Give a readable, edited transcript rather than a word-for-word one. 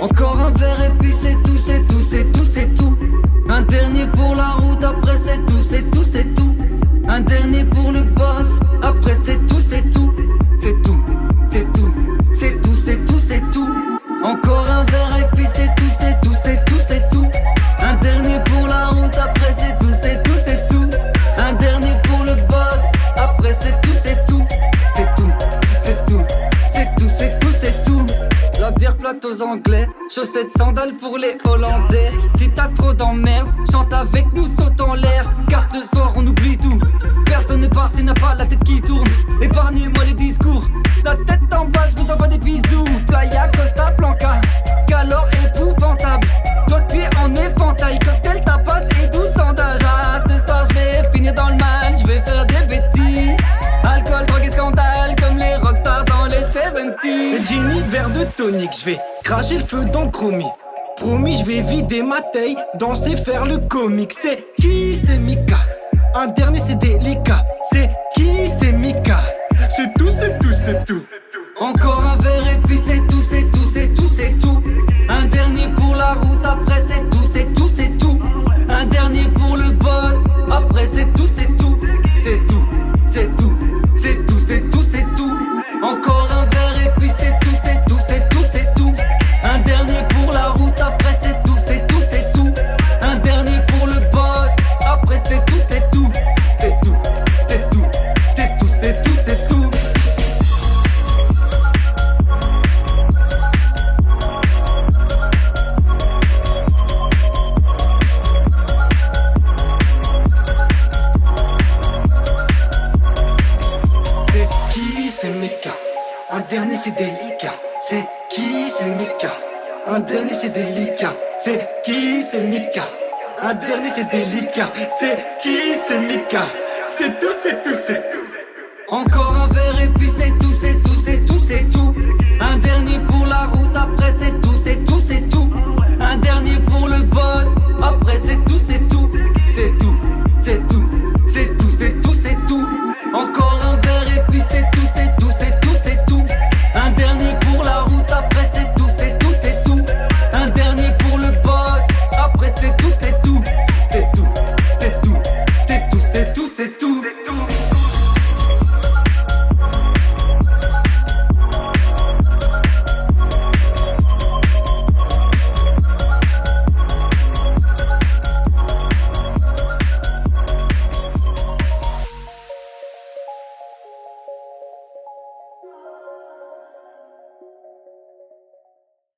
Encore un verre et puis c'est tout, c'est tout, c'est tout, c'est tout. Un dernier pour la route, après c'est tout, c'est tout, c'est tout. Un dernier pour le boss, après c'est tout, c'est tout. C'est tout, c'est tout, c'est tout, c'est tout, c'est tout. Encore un verre et puis c'est tout, c'est tout, c'est tout, c'est tout. Un dernier pour la route, après c'est tout, c'est tout, c'est tout. Un dernier pour le boss, après c'est tout, c'est tout. C'est tout, c'est tout, c'est tout, c'est tout, c'est tout. La bière plate aux anglais, chaussettes sandales pour les hollandais. Si t'as trop d'emmerde, chante avec nous, saute en l'air. Car ce soir on oublie tout. Personne ne part s'il n'a pas la tête qui tourne. Épargnez-moi les discours. La tête en bas, je vous envoie des bisous. Playa, Costa, Blanca, calor épouvantable. Toi tu es en éventail, cocktail, tapas et 12 sondages. Ah, ce soir je vais finir dans le mal, je vais faire des bêtises. Alcool, drogue et scandale, comme les rockstars dans les 70s. Ginny, verre de tonique, je vais cracher le feu dans le chromie. Promis, je vais vider ma taille, danser, faire le comique. C'est qui, c'est Mika. Un dernier, c'est délicat. C'est qui, c'est Mika. C'est tout, c'est tout, c'est tout. Encore un verre et puis c'est tout, c'est tout, c'est tout, c'est tout. Un dernier pour la route, après c'est tout, c'est tout, c'est tout. Un dernier pour le boss, après c'est tout, c'est tout. C'est tout, c'est tout, c'est tout, c'est tout, c'est tout. Encore un verre et puis c'est tout, c'est tout, c'est tout, c'est tout. Un dernier pour la route, après c'est tout, c'est tout, c'est tout. Un dernier pour le boss, après c'est tout, c'est tout. C'est tout, c'est tout, c'est tout, c'est tout, c'est tout. C'est qui, c'est Mika. Un dernier, c'est délicat. C'est qui, c'est Mika. Un dernier, c'est délicat. C'est qui, c'est Mika. Un dernier, c'est délicat. C'est qui, c'est Mika. C'est tout, c'est tout, c'est tout. Encore un verre et puis c'est tout, c'est